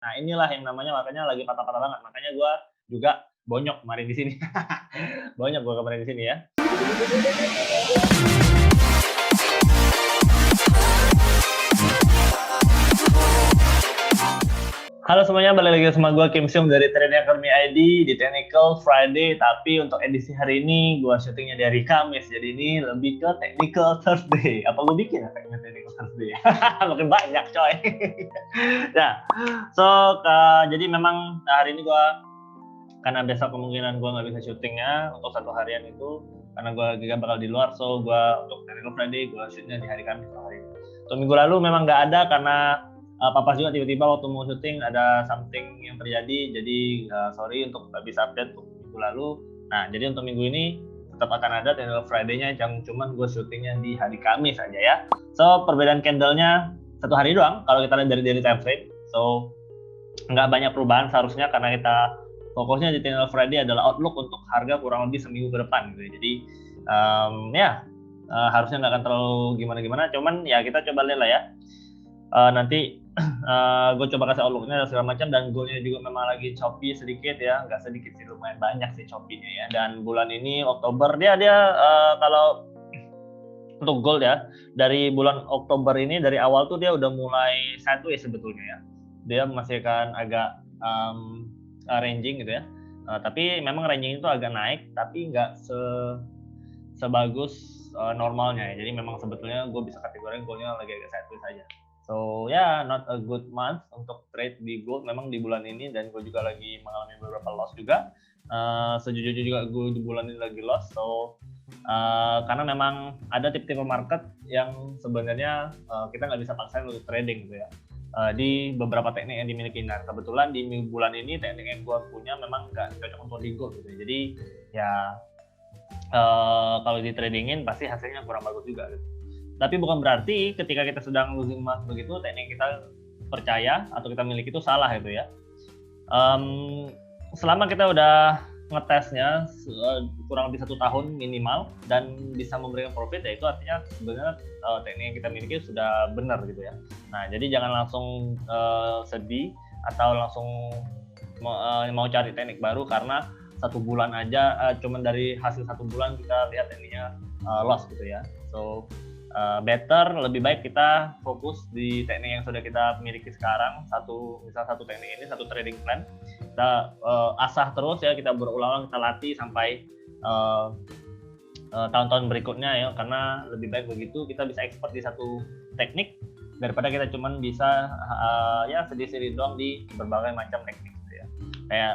Nah, inilah yang namanya makanya lagi patah-patah banget. Makanya gue juga bonyok kemarin di sini. Bonyok gue kemarin di sini ya. Halo semuanya, balik lagi sama gue Kim Seung dari Trading Academy ID di Technical Friday. Tapi untuk edisi hari ini gue syutingnya di hari Kamis, jadi ini lebih ke Technical Thursday. Apa gue bikin ya Technical Thursday? Makin banyak coy. Nah, jadi memang hari ini gue, karena besok kemungkinan gue nggak bisa syutingnya untuk satu harian itu, karena gue juga bakal di luar, so gue untuk Technical Friday gue shootnya di hari Kamis hari ini. So minggu lalu memang nggak ada karena Papa juga tiba-tiba waktu mau syuting ada something yang terjadi, jadi sorry untuk nggak bisa update untuk minggu lalu. Nah, jadi untuk minggu ini tetap akan ada Technical Friday-nya, yang cuman gue syutingnya di hari Kamis aja ya. So perbedaan candle-nya satu hari doang kalau kita lihat dari daily time frame. So nggak banyak perubahan seharusnya, karena kita fokusnya di Technical Friday adalah outlook untuk harga kurang lebih seminggu ke depan gitu ya. Jadi harusnya nggak akan terlalu gimana-gimana, cuman ya kita coba lihat lah ya. Nanti gue coba kasih outlooknya dan segala macam, dan goalnya juga memang lagi choppy sedikit ya, nggak sedikit sih, lumayan banyak sih choppy-nya ya. Dan bulan ini Oktober dia kalau untuk gold ya, dari bulan Oktober ini dari awal tuh dia udah mulai sideways sebetulnya ya. Dia masih akan agak ranging gitu ya. Tapi memang ranging itu agak naik, tapi nggak sebagus normalnya ya. Jadi memang sebetulnya gue bisa kategorikan goldnya lagi agak sideways aja. So not a good month untuk trade di gold memang di bulan ini, dan gue juga lagi mengalami beberapa loss juga. Sejujurnya juga gue di bulan ini lagi loss. So karena memang ada tipe-tipe market yang sebenarnya kita nggak bisa paksain untuk trading gitu ya. Di beberapa teknik yang dimiliki. Nah, kebetulan di bulan ini teknik yang gue punya memang nggak cocok untuk di gold gitu. Jadi ya kalau di tradingin pasti hasilnya kurang bagus juga gitu. Tapi bukan berarti ketika kita sedang losing month begitu teknik kita percaya atau kita miliki itu salah gitu ya. Selama kita udah ngetesnya kurang lebih 1 tahun minimal dan bisa memberikan profit, ya itu artinya sebenarnya teknik yang kita miliki sudah benar gitu ya. Nah, jadi jangan langsung sedih atau langsung mau cari teknik baru karena 1 bulan aja, cuman dari hasil 1 bulan kita lihat tekniknya loss gitu ya. So better, lebih baik kita fokus di teknik yang sudah kita miliki sekarang. Misal satu teknik ini, satu trading plan kita asah terus ya, kita berulang, kita latih sampai tahun-tahun berikutnya ya, karena lebih baik begitu kita bisa expert di satu teknik daripada kita cuman bisa ya sedih-sedih doang di berbagai macam teknik gitu ya. Kayak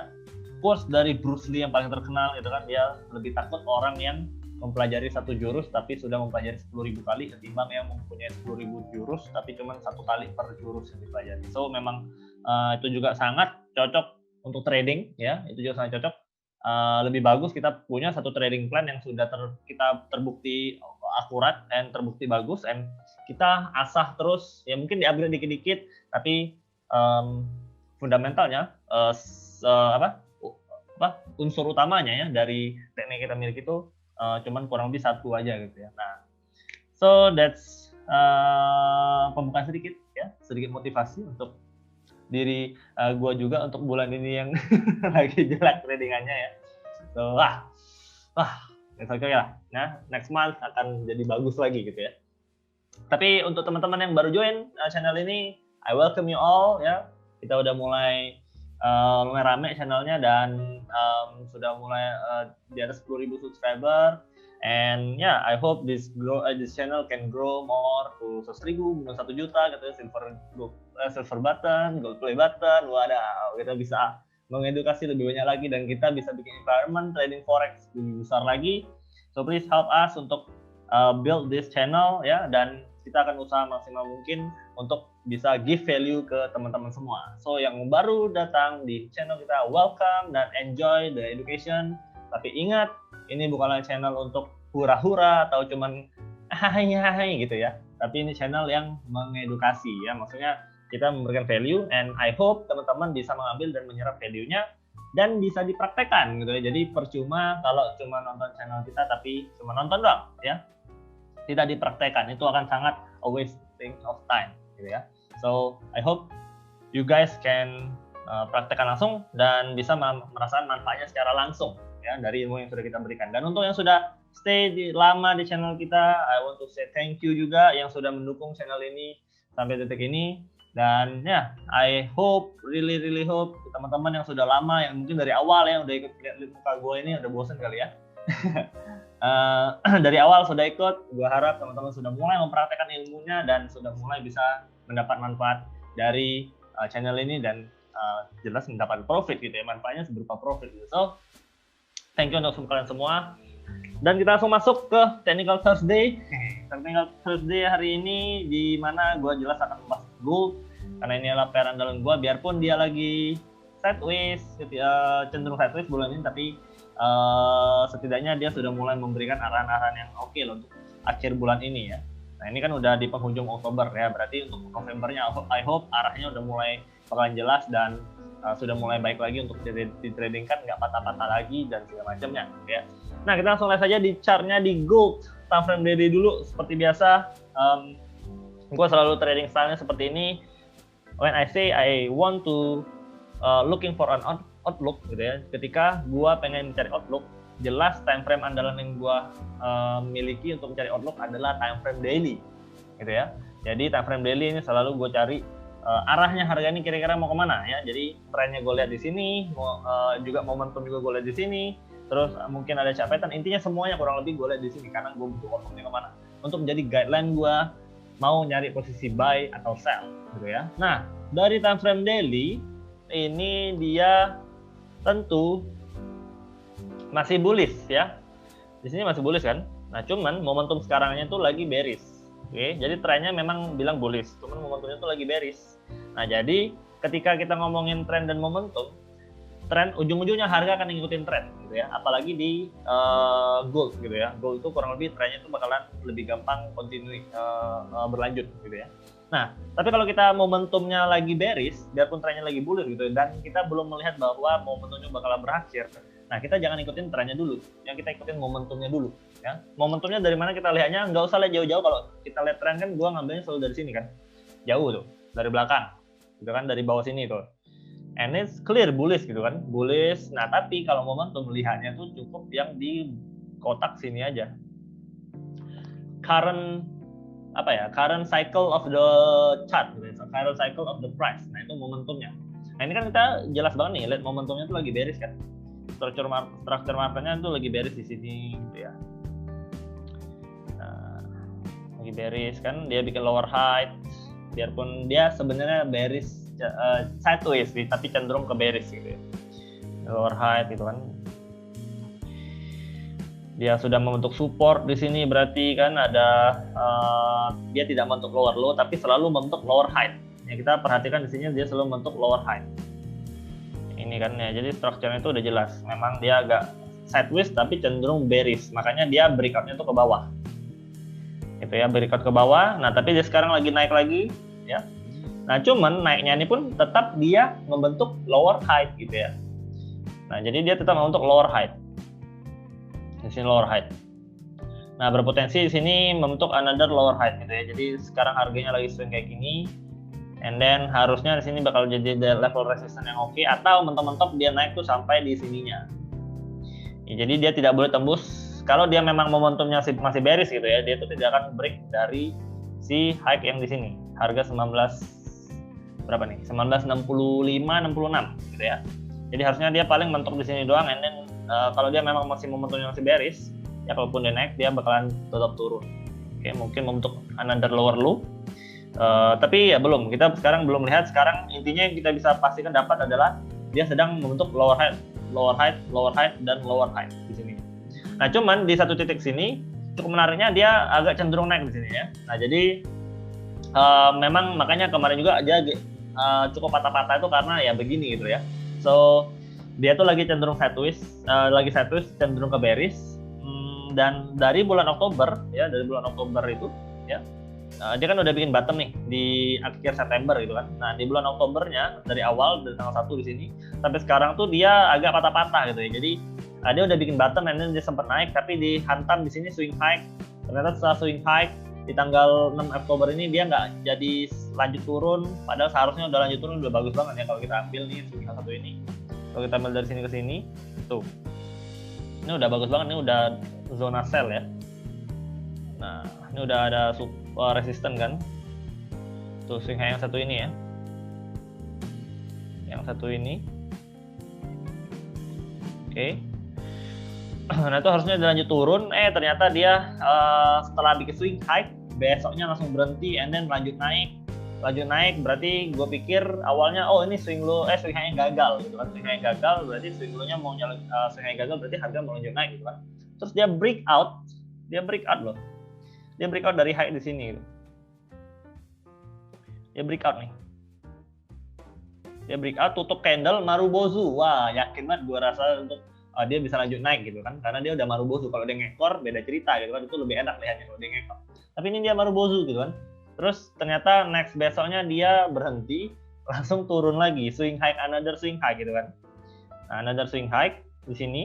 quotes dari Bruce Lee yang paling terkenal itu kan, dia lebih takut orang yang mempelajari 1 jurus tapi sudah mempelajari 10.000 kali ketimbang yang mempunyai 10.000 jurus tapi cuma 1 kali per jurus yang dipelajari. So memang itu juga sangat cocok untuk trading ya, itu juga sangat cocok. Lebih bagus kita punya satu trading plan yang sudah kita terbukti akurat dan terbukti bagus, dan kita asah terus ya, mungkin di-upgrade dikit-dikit, tapi fundamentalnya unsur utamanya ya dari teknik kita miliki itu cuman kurang lebih 1 aja gitu ya. Nah, so that's pembukaan sedikit ya, sedikit motivasi untuk diri gue juga untuk bulan ini yang lagi jelek tradingannya ya. So it's okay lah. Nah, next month akan jadi bagus lagi gitu ya. Tapi untuk teman-teman yang baru join channel ini, I welcome you all ya. Kita udah mulai rame channelnya, dan sudah mulai di atas 10.000 subscriber, and I hope this channel can grow more to 1.000, 1 juta gitu ya, silver button, gold play button. Waduh, kita bisa mengedukasi lebih banyak lagi, dan kita bisa bikin environment trading forex lebih besar lagi. So please help us untuk build this channel ya, dan kita akan usaha maksimal mungkin untuk bisa give value ke teman-teman semua. So yang baru datang di channel kita, welcome dan enjoy the education. Tapi ingat, ini bukanlah channel untuk hura-hura atau cuman hai gitu ya. Tapi ini channel yang mengedukasi ya, maksudnya kita memberikan value, and I hope teman-teman bisa mengambil dan menyerap value-nya dan bisa dipraktekkan gitu ya. Jadi percuma kalau cuma nonton channel kita tapi cuma nonton doang ya, tidak dipraktekkan, itu akan sangat a wasting of time gitu ya. So I hope you guys can praktekkan langsung dan bisa merasakan manfaatnya secara langsung ya dari ilmu yang sudah kita berikan. Dan untuk yang sudah stay lama di channel kita, I want to say thank you juga yang sudah mendukung channel ini sampai detik ini. Dan ya, I hope, really hope teman-teman yang sudah lama, yang mungkin dari awal ya udah ikut lihat muka gue ini udah bosen kali ya. Dari awal sudah ikut, gue harap teman-teman sudah mulai mempraktekkan ilmunya dan sudah mulai bisa mendapat manfaat dari channel ini dan jelas mendapat profit gitu ya, manfaatnya berupa profit gitu. So, thank you untuk kalian semua. Dan kita langsung masuk ke Technical Thursday. Technical Thursday hari ini di mana gue jelas akan membahas gold karena ini adalah pair andalan gue, biarpun dia lagi sideways, cenderung sideways bulan ini, tapi setidaknya dia sudah mulai memberikan arahan-arahan yang oke loh untuk akhir bulan ini ya. Nah ini kan udah di penghujung Oktober ya, berarti untuk Novembernya I hope arahnya udah mulai bakalan jelas dan sudah mulai baik lagi untuk ditradingkan, nggak patah-patah lagi dan segala macamnya ya. Nah kita langsung lihat saja di chartnya di gold time frame daily dulu. Seperti biasa gue selalu trading stylenya seperti ini. When I say I want to looking for an outlook gitu ya, ketika gue pengen mencari outlook, jelas time frame andalan yang gue miliki untuk mencari outlook adalah time frame daily gitu ya. Jadi time frame daily ini selalu gue cari arahnya harga ini kira-kira mau kemana ya. Jadi trennya gue lihat di sini, juga momentum juga gue lihat di sini, terus mungkin ada capetan, intinya semuanya kurang lebih gue lihat di sini karena gue butuh outlooknya kemana untuk menjadi guideline gue mau nyari posisi buy atau sell gitu ya. Nah dari time frame daily ini dia tentu masih bullish ya, di sini masih bullish kan. Nah cuman momentum sekarangnya tuh lagi bearish. Oke, jadi trennya memang bilang bullish, cuman momentumnya tuh lagi bearish. Nah jadi ketika kita ngomongin tren dan momentum, tren ujung-ujungnya harga akan ngikutin tren gitu ya, apalagi di gold gitu ya. Gold itu kurang lebih trennya itu bakalan lebih gampang berlanjut gitu ya. Nah tapi kalau kita momentumnya lagi bearish, biarpun trennya lagi bullish gitu dan kita belum melihat bahwa momentumnya bakalan berakhir, nah kita jangan ikutin trennya dulu, yang kita ikutin momentumnya dulu ya. Momentumnya dari mana kita lihatnya, nggak usah lihat jauh-jauh. Kalau kita lihat tren kan gua ngambilnya selalu dari sini kan, jauh tuh dari belakang gitu kan, dari bawah sini tuh, and it's clear bullish gitu kan, bullish. Nah tapi kalau momentum melihatnya tuh cukup yang di kotak sini aja, current cycle of the chart gitu ya, current cycle of the price. Nah itu momentumnya. Nah ini kan kita jelas banget nih, lihat momentumnya tuh lagi bearish kan, structure marketnya tuh lagi bearish di sini gitu ya. Nah, lagi bearish kan, dia bikin lower high, biarpun dia sebenarnya bearish sideways tapi cenderung ke bearish gitu ya. Lower high gitu kan. Dia sudah membentuk support di sini, berarti kan ada dia tidak membentuk lower low tapi selalu membentuk lower high. Ya kita perhatikan di sini dia selalu membentuk lower high. Ini kan ya, jadi structure-nya itu udah jelas. Memang dia agak sideways tapi cenderung bearish, makanya dia breakout-nya tuh ke bawah. Itu ya, breakout ke bawah. Nah, tapi dia sekarang lagi naik lagi ya. Nah, cuman naiknya ini pun tetap dia membentuk lower high gitu ya. Nah, jadi dia tetap membentuk lower high. Di sini lower high. Nah, berpotensi di sini membentuk another lower high gitu ya. Jadi sekarang harganya lagi swing kayak gini. And then harusnya di sini bakal jadi level resistance yang oke, atau mentok-mentok dia naik tuh sampai di sininya. Ya, jadi dia tidak boleh tembus. Kalau dia memang momentumnya masih bearish gitu ya, dia tuh tidak akan break dari si high yang di sini. Harga 19 berapa nih? 1965 66 gitu ya. Jadi harusnya dia paling mentok di sini doang, and then kalau dia memang masih momentumnya masih bearish, ya kalaupun dia naik dia bakalan tetap turun. Oke, mungkin membentuk another lower low. Tapi ya belum, kita sekarang belum lihat. Sekarang intinya yang kita bisa pastikan dapat adalah dia sedang membentuk lower high, dan lower high di sini. Nah, cuman di satu titik sini cukup menariknya dia agak cenderung naik di sini ya. Nah, jadi memang makanya kemarin juga dia cukup patah-patah itu karena ya begini gitu ya. So dia tuh lagi cenderung sideways, cenderung ke bearish. Dan dari bulan Oktober ya, itu ya. Dia kan udah bikin bottom nih di akhir September gitu kan. Nah, di bulan Oktobernya dari awal dari tanggal 1 di sini sampai sekarang tuh dia agak patah-patah gitu ya. Jadi dia udah bikin bottom, and then dia sempat naik tapi dihantam di sini swing high. Ternyata setelah swing high di tanggal 6 Oktober ini dia nggak jadi lanjut turun, padahal seharusnya udah lanjut turun, udah bagus banget ya kalau kita ambil nih swing satu ini. Kalau kita ambil dari sini ke sini, tuh. Ini udah bagus banget, ini udah zona sell ya. Nah, ini udah ada resisten kan. Tuh swing high yang satu ini ya. Yang satu ini. Oke. Nah itu harusnya lanjut turun, ternyata dia setelah bikin swing high, besoknya langsung berhenti, and then lanjut naik, berarti gue pikir awalnya, oh ini swing high-nya gagal gitu kan, swing high gagal, berarti swing low-nya mau nyala, swing high gagal, berarti harga mau lanjut naik gitu kan. Terus dia break out loh, dia break out dari high di sini gitu. Dia break out nih, dia break out, tutup candle Marubozu, wah yakin banget gue rasa untuk dia bisa lanjut naik gitu kan, karena dia udah Marubozu. Kalau dia ngekor beda cerita gitu kan, itu lebih enak lihatnya kalau dia ngekor, tapi ini dia Marubozu gitu kan. Terus ternyata next besoknya dia berhenti, langsung turun lagi, swing high, another swing high gitu kan. Nah, another swing high di sini.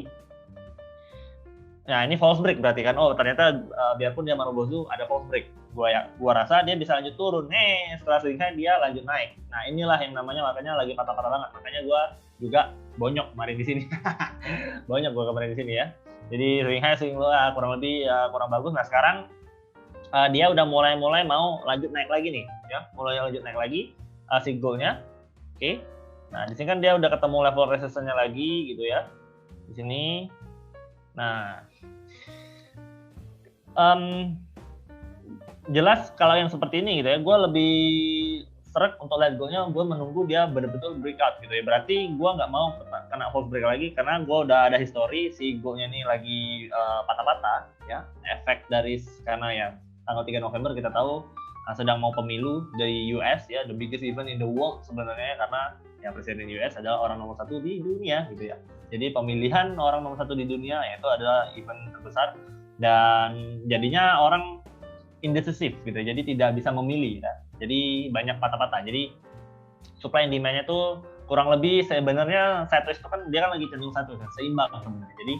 Nah ini false break berarti kan, oh ternyata biarpun dia Marubozu ada false break, gua rasa dia bisa lanjut turun, setelah swing high dia lanjut naik. Nah inilah yang namanya makanya lagi patah-patah banget, makanya gua juga bonyok kemarin di sini. Bonyok gua kemarin di sini ya. Jadi swing high, swing low kurang lebih kurang bagus. Nah sekarang dia udah mulai mau lanjut naik lagi nih, ya, mulai lanjut naik lagi si goalnya. Oke. Nah di sini kan dia udah ketemu level resistance-nya lagi gitu ya. Di sini. Nah, jelas kalau yang seperti ini gitu ya, gue lebih seret untuk lihat goalnya, gue menunggu dia benar-benar breakout gitu ya. Berarti gue nggak mau kena false break lagi, karena gue udah ada history si goalnya ini lagi patah-patah ya, efek dari karena ya tanggal 3 November kita tahu sedang mau pemilu dari US ya, the biggest event in the world sebenarnya, karena ya presiden US adalah orang nomor 1 di dunia gitu ya. Jadi pemilihan orang nomor 1 di dunia itu adalah event terbesar, dan jadinya orang indecisive gitu, jadi tidak bisa memilih ya. Jadi banyak patah-patah. Jadi supply and demand-nya tuh kurang lebih sebenarnya sideways itu kan dia kan lagi cenderung sideways, seimbang sebenarnya. Jadi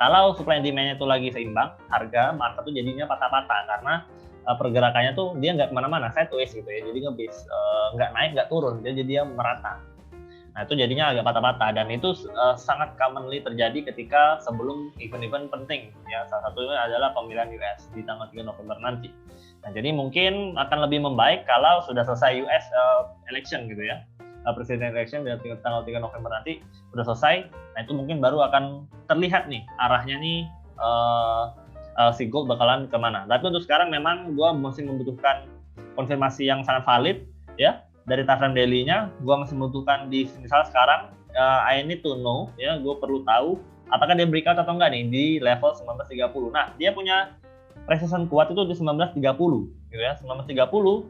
kalau supply and demand-nya tuh lagi seimbang, harga market tuh jadinya patah-patah karena pergerakannya tuh dia nggak kemana-mana, sideways gitu ya. Jadi nggak naik nggak turun, jadi dia merata. Nah itu jadinya agak patah-patah, dan itu sangat commonly terjadi ketika sebelum event-event penting ya, salah satunya adalah pemilihan US di tanggal 3 November nanti. Nah jadi mungkin akan lebih membaik kalau sudah selesai US election gitu ya, presiden election di tanggal 3 November nanti sudah selesai. Nah itu mungkin baru akan terlihat nih arahnya nih si gold bakalan kemana. Tapi untuk sekarang memang gue masih membutuhkan konfirmasi yang sangat valid ya dari time frame daily-nya. Gue masih membutuhkan di misal sekarang I need to know ya, gue perlu tahu apakah dia breakout atau enggak nih di level 1930. Nah dia punya resistance kuat itu di 1930 gitu ya, 1930.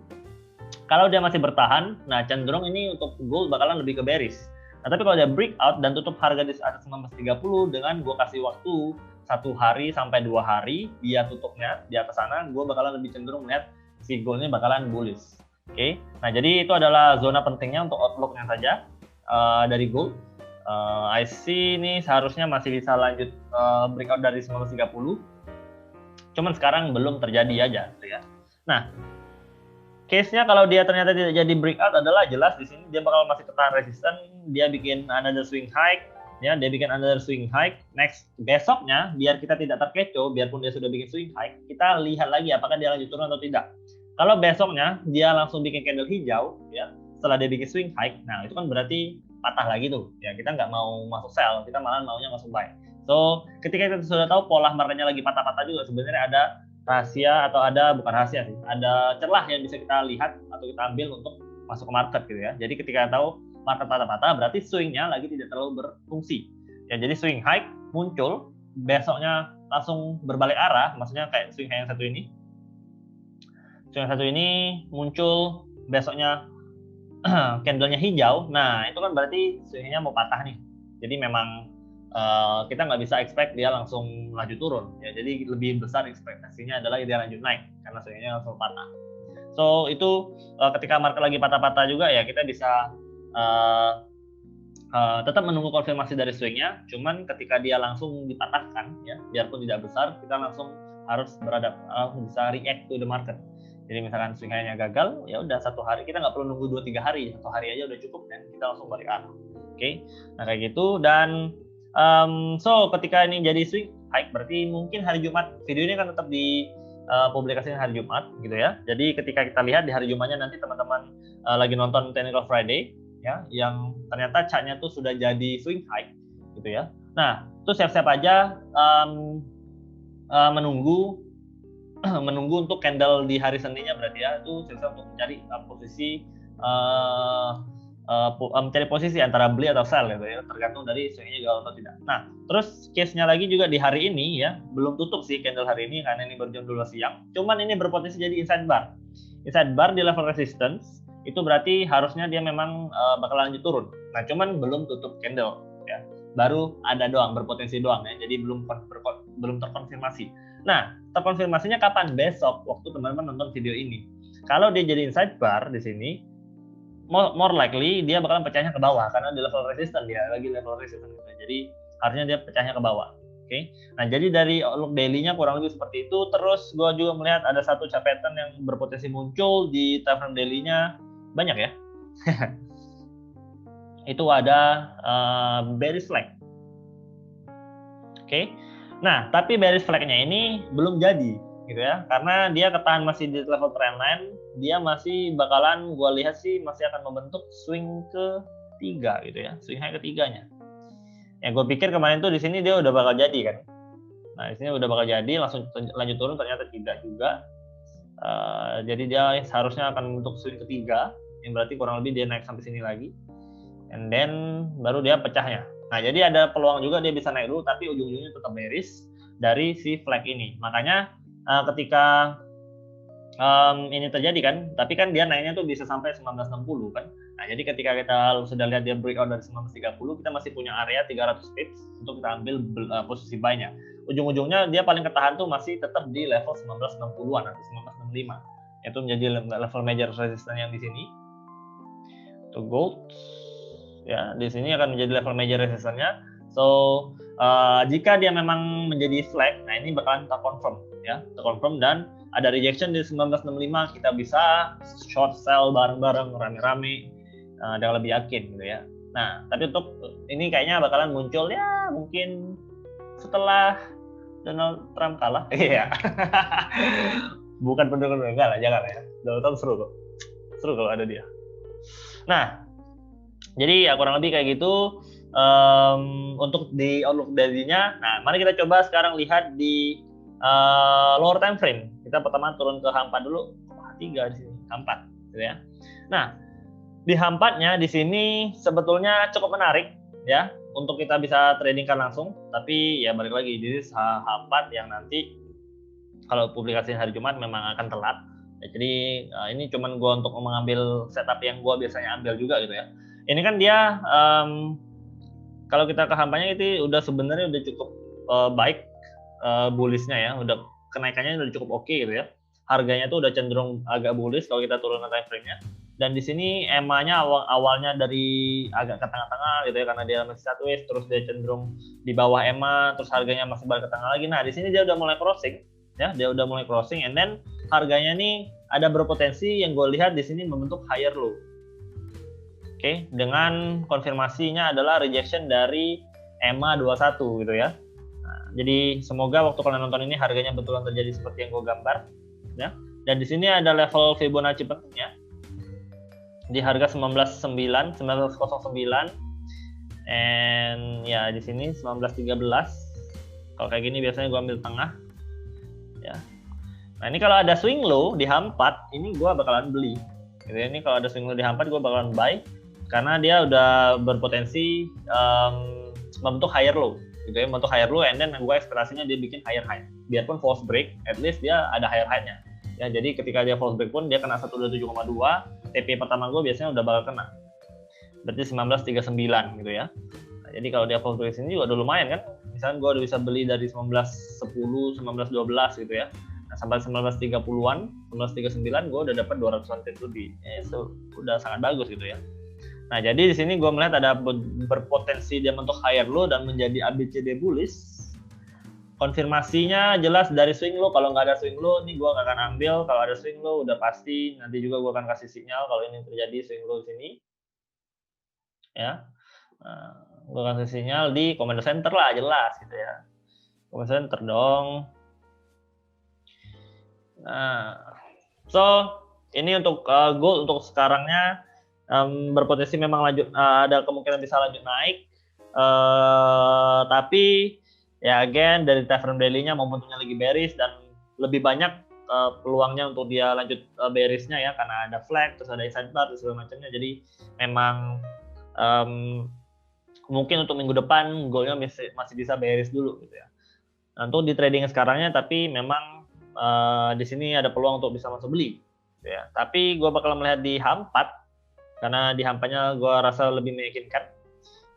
Kalau dia masih bertahan, nah cenderung ini untuk gold bakalan lebih ke bearish. Nah tapi kalau dia breakout dan tutup harga di atas 1930 dengan gue kasih waktu 1 hari sampai 2 hari dia tutupnya di atas sana, gue bakalan lebih cenderung melihat si goldnya bakalan bullish. Oke. Nah jadi itu adalah zona pentingnya untuk outlooknya saja dari gold. I see ini seharusnya masih bisa lanjut breakout dari 1930. Cuman sekarang belum terjadi aja gitu ya. Nah, case-nya kalau dia ternyata tidak jadi breakout adalah jelas di sini dia bakal masih ketahan resisten, dia bikin another swing high ya, dia bikin another swing high. Next besoknya biar kita tidak terkecoh, biarpun dia sudah bikin swing high, kita lihat lagi apakah dia lanjut turun atau tidak. Kalau besoknya dia langsung bikin candle hijau ya, setelah dia bikin swing high, nah itu kan berarti patah lagi tuh ya, kita nggak mau masuk sell, kita malah maunya masuk buy. So ketika kita sudah tahu pola marketnya lagi patah-patah juga, sebenarnya ada rahasia atau ada bukan rahasia sih, ada celah yang bisa kita lihat atau kita ambil untuk masuk ke market gitu ya. Jadi ketika tahu market patah-patah berarti swingnya lagi tidak terlalu berfungsi ya. Jadi swing high muncul, besoknya langsung berbalik arah, maksudnya kayak swing high yang satu ini, swing satu ini muncul, besoknya candlenya hijau. Nah itu kan berarti swingnya mau patah nih. Jadi memang kita nggak bisa expect dia langsung lanjut turun ya. Jadi lebih besar ekspektasinya adalah dia lanjut naik karena swingnya langsung patah. So itu ketika market lagi patah-patah juga ya, kita bisa tetap menunggu konfirmasi dari swingnya. Cuman ketika dia langsung dipatahkan ya, biarpun tidak besar, kita langsung harus bisa react to the market. Jadi misalkan swing high-nya gagal, ya udah 1 hari, kita nggak perlu nunggu 2-3 hari, 1 hari aja udah cukup dan kita langsung balik arah. Oke, nah kayak gitu. Dan so ketika ini jadi swing high, berarti mungkin hari Jumat, video ini kan tetap di publikasikan hari Jumat gitu ya. Jadi ketika kita lihat di hari Jumatnya nanti teman-teman lagi nonton Technical Friday ya, yang ternyata chartnya tuh sudah jadi swing high gitu ya. Nah, tuh siap-siap aja menunggu untuk candle di hari Seninnya, berarti ya itu siap-siap untuk mencari posisi mencari posisi antara beli atau sell gitu ya, tergantung dari swingnya gagal atau tidak. Nah, terus case-nya lagi juga di hari ini ya, belum tutup sih candle hari ini karena ini baru jam 12 siang. Cuman ini berpotensi jadi inside bar. Inside bar di level resistance itu berarti harusnya dia memang bakal lanjut turun. Nah, cuman belum tutup candle ya. Baru ada doang, berpotensi doang ya. Jadi belum terkonfirmasi. Nah, terkonfirmasinya kapan? Besok waktu teman-teman nonton video ini. Kalau dia jadi inside bar di sini, more likely dia bakalan pecahnya ke bawah karena di level resistance dia lagi level resistance gitu. Jadi harusnya dia pecahnya ke bawah. Oke. Nah, jadi dari outlook daily-nya kurang lebih seperti itu. Terus gue juga melihat ada satu chart pattern yang berpotensi muncul di time frame daily-nya, banyak ya. Itu ada bearish flag. Oke. Nah, tapi bearish flag-nya ini belum jadi gitu ya, karena dia ketahan masih di level trendline, dia masih bakalan gue lihat sih masih akan membentuk swing ketiga gitu ya, swing high ketiganya. Ya gue pikir kemarin tuh di sini dia udah bakal jadi kan. Nah, di sini udah bakal jadi, langsung lanjut turun, ternyata tidak juga. Jadi dia seharusnya akan membentuk swing ketiga, yang berarti kurang lebih dia naik sampai sini lagi, and then baru dia pecahnya. Nah, jadi ada peluang juga dia bisa naik dulu, tapi ujung-ujungnya tetap bearish dari si flag ini. Makanya ketika ini terjadi kan, tapi kan dia naiknya tuh bisa sampai 1960 kan. Nah, jadi ketika kita sudah lihat dia breakout dari 1930, kita masih punya area 300 pips untuk kita ambil posisi buy-nya. Ujung-ujungnya dia paling ketahan tuh masih tetap di level 1960-an atau 1965. Itu menjadi level major resistance yang di sini. Tuh gold ya, di sini akan menjadi level major resistance-nya. So, jika dia memang menjadi flag, nah ini bakalan terconfirm ya, terconfirm dan ada rejection di 1965, kita bisa short sell bareng-bareng rame-rame dengan lebih yakin gitu ya. Nah, tapi untuk ini kayaknya bakalan muncul ya mungkin setelah Donald Trump kalah. Iya. Bukan pendukung enggak lah, jangan ya. Donald Trump seru kok. Seru kalau ada dia. Nah, jadi ya kurang lebih kayak gitu untuk di outlook daily-nya. Nah, mari kita coba sekarang lihat di lower time frame. Kita pertama turun ke H4 dulu. H3 di sini, H4 gitu ya. Nah, di H4-nya di sini sebetulnya cukup menarik ya untuk kita bisa tradingkan langsung, tapi ya balik lagi di H4 yang nanti kalau publikasi hari Jumat memang akan telat. Ya, jadi ini cuman gue untuk mengambil setup yang gue biasanya ambil juga gitu ya. Ini kan dia kalau kita ke H4-nya itu udah sebenarnya udah cukup baik bullish-nya ya, udah kenaikannya udah cukup oke gitu ya. Harganya tuh udah cenderung agak bullish kalau kita turun time frame-nya. Dan di sini EMA-nya awalnya dari agak ke tengah-tengah gitu ya, karena dia masih sideways, terus dia cenderung di bawah EMA, terus harganya masih balik ke tengah lagi. Nah, di sini dia udah mulai crossing ya, dia udah mulai crossing, and then harganya nih ada berpotensi yang gue lihat di sini membentuk higher low. Oke, dengan konfirmasinya adalah rejection dari EMA 21 gitu ya. Jadi semoga waktu kalian nonton ini harganya betulan terjadi seperti yang gue gambar ya. Dan di sini ada level Fibonacci pentingnya di harga 1909 and ya di sini 1913. Kalau kayak gini biasanya gue ambil tengah ya. Nah, ini kalau ada swing low di H4 ini gue bakalan beli gitu ya. Ini kalau ada swing low di H4 gue bakalan buy karena dia udah berpotensi membentuk higher low gitu ya, bentuk higher low, and then gue ekspektasinya dia bikin higher high. Biarpun false break, at least dia ada higher high-nya. Ya, jadi ketika dia false break pun dia kena 127,2, TP pertama gue biasanya udah bakal kena. Berarti 1939 gitu ya. Nah, jadi kalau dia false break sini juga udah lumayan kan. Misalnya gue udah bisa beli dari 1910, 1912 gitu ya. Nah, sampai 1930-an, 1939 gue udah dapat 200-an trade lebih. Udah sangat bagus gitu ya. Nah, jadi di sini gue melihat ada berpotensi dia bentuk higher low dan menjadi ABCD bullish konfirmasinya jelas dari swing low. Kalau nggak ada swing low, nih gue nggak akan ambil. Kalau ada swing low, udah pasti. Nanti juga gue akan kasih sinyal kalau ini terjadi swing low di sini. Ya, gue kasih sinyal di command center lah, jelas gitu ya. Command center dong. Nah, so ini untuk gold untuk sekarangnya berpotensi memang lanjut, ada kemungkinan bisa lanjut naik. Tapi ya again dari time frame daily-nya momentumnya lagi bearish dan lebih banyak peluangnya untuk dia lanjut bearish-nya ya, karena ada flag, terus ada inside bar, terus segala macamnya. Jadi memang mungkin untuk minggu depan goalnya masih bisa bearish dulu gitu ya. Nah, untuk di trading sekarangnya, tapi memang di sini ada peluang untuk bisa masuk beli gitu ya. Tapi gue bakal melihat di H4 karena di H4-nya gue rasa lebih meyakinkan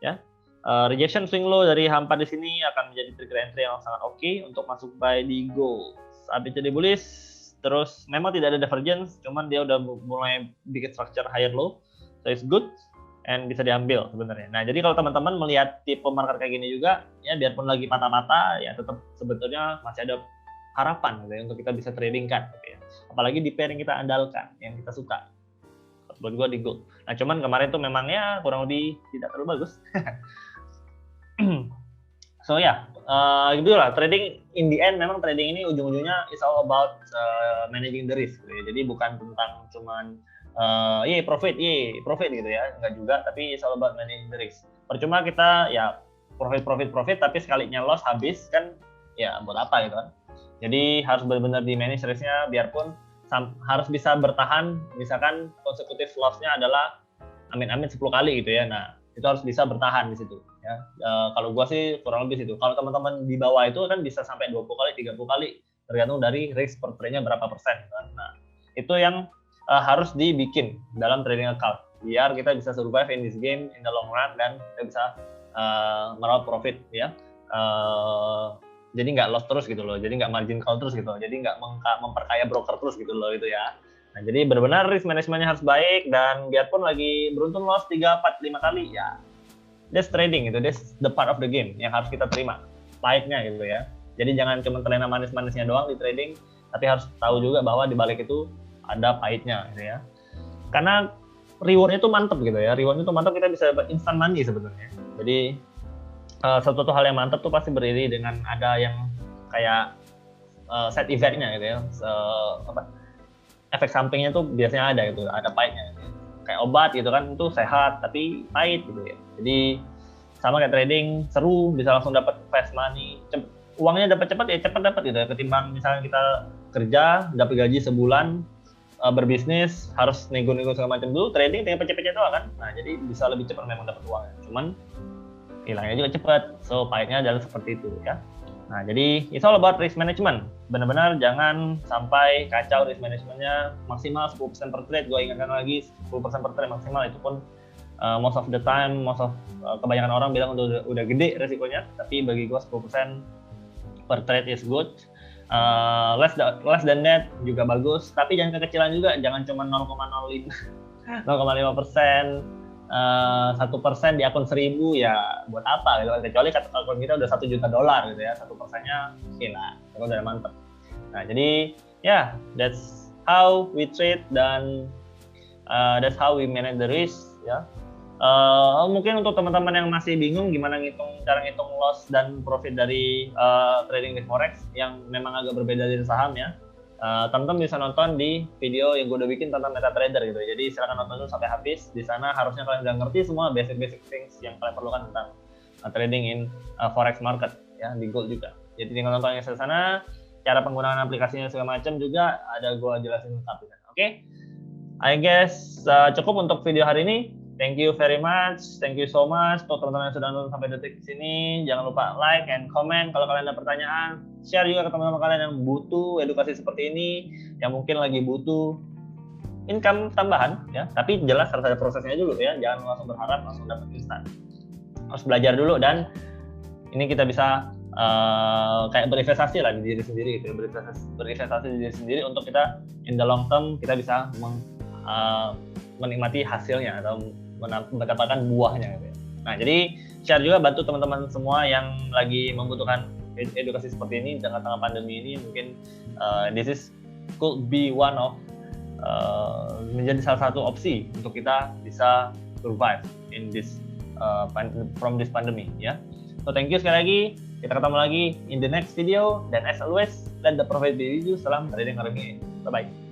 ya. Rejection swing low dari H4 di sini akan menjadi trigger entry yang sangat oke untuk masuk buy di gold. Habis jadi bullish, terus memang tidak ada divergence, cuman dia udah mulai bikin structure higher low, so it's good and bisa diambil sebenarnya. Nah, jadi kalau teman-teman melihat tipe market kayak gini juga, ya biarpun lagi patah-patah, ya tetap sebetulnya masih ada harapan gitu ya, untuk kita bisa tradingkan gitu ya. Apalagi di pair yang kita andalkan, yang kita suka. Buat gue di gold. Nah, cuman kemarin tuh memangnya kurang lebih tidak terlalu bagus. So ya, gitu lah. Trading in the end, memang trading ini ujung-ujungnya is all about managing the risk gitu ya. Jadi bukan tentang cuman profit gitu ya, enggak juga, tapi it's all about managing the risk. Percuma kita ya profit, tapi sekalinya loss habis kan, ya buat apa gitu kan. Jadi harus benar-benar di manage risk-nya, biarpun harus bisa bertahan, misalkan konsekutif loss-nya adalah amin-amin 10 kali gitu ya. Nah, itu harus bisa bertahan di situ ya. Kalau gua sih kurang lebih situ. Kalau teman-teman di bawah itu kan bisa sampai 20 kali, 30 kali, tergantung dari risk per trade-nya berapa persen kan. Nah, itu yang harus dibikin dalam trading account biar kita bisa survive in this game in the long run dan kita bisa meraup profit ya. Jadi nggak loss terus gitu loh, jadi nggak margin call terus gitu loh, jadi nggak memperkaya broker terus gitu loh itu ya. Nah, jadi benar-benar risk manajemennya harus baik, dan biarpun lagi beruntun loss 3, 4, 5 kali ya, that's trading gitu, that's the part of the game yang harus kita terima pahitnya gitu ya. Jadi jangan cuma terlena manis-manisnya doang di trading, tapi harus tahu juga bahwa di balik itu ada pahitnya gitu ya. Karena reward-nya itu mantep gitu ya, reward-nya itu mantep, kita bisa dapat instant money sebetulnya. Jadi satu hal yang mantap tuh pasti berdiri dengan ada yang kayak side effect-nya gitu ya. Efek sampingnya tuh biasanya ada gitu, ada pahitnya gitu. Kayak obat gitu kan, itu sehat tapi pahit gitu ya. Jadi sama kayak trading, seru, bisa langsung dapat fast money, uangnya dapat cepat ya, cepat dapat gitu ya, ketimbang misalnya kita kerja dapat gaji sebulan, berbisnis harus nego-nego segala macam dulu. Trading tinggal pecah-pecah doang kan. Nah, jadi bisa lebih cepat memang dapat uangnya, cuman hilangnya juga cepat. So pahitnya adalah seperti itu ya. Nah, jadi it's all about risk management. Benar-benar jangan sampai kacau risk managementnya. Maksimal 10% per trade. Gue ingatkan lagi, 10% per trade maksimal. Itu pun most of the time, kebanyakan orang bilang udah gede resikonya. Tapi bagi gue 10% per trade is good. Less than that juga bagus. Tapi jangan kekecilan juga. Jangan cuma 0,05%. 1% di akun 1000 ya buat apa gitu kan, kecuali akun kita udah $1 juta gitu ya, 1%-nya gila, itu udah mantep. Nah, jadi ya that's how we trade, dan that's how we manage the risk ya. Mungkin untuk teman-teman yang masih bingung gimana cara ngitung loss dan profit dari trading di forex yang memang agak berbeda dari saham ya, teman-teman bisa nonton di video yang gue udah bikin tentang MetaTrader gitu. Jadi silakan nonton dulu sampai habis. Di sana harusnya kalian udah ngerti semua basic things yang kalian perlukan tentang trading in forex market ya, di gold juga. Jadi tinggal nontonnya di sana, cara penggunaan aplikasinya segala macam juga ada gue jelasin lengkap di sana. Oke? I guess cukup untuk video hari ini. Thank you very much. Thank you so much untuk teman-teman yang sudah nonton sampai detik sini. Jangan lupa like and comment kalau kalian ada pertanyaan. Share juga ke teman-teman kalian yang butuh edukasi seperti ini, yang mungkin lagi butuh income tambahan ya. Tapi jelas harus ada prosesnya dulu ya. Jangan langsung berharap langsung dapat instan. Harus belajar dulu, dan ini kita bisa kayak berinvestasi lah di diri sendiri gitu. Berinvestasi di diri sendiri untuk kita in the long term kita bisa menikmati hasilnya atau mendapatkan buahnya gitu ya. Nah, jadi share juga, bantu teman-teman semua yang lagi membutuhkan edukasi seperti ini di tengah-tengah pandemi ini, mungkin this is could be one of menjadi salah satu opsi untuk kita bisa survive in this from this pandemic ya. So thank you sekali lagi. Kita ketemu lagi in the next video, dan as always, let the prophet be with you. Salam dari Dengar. Bye bye.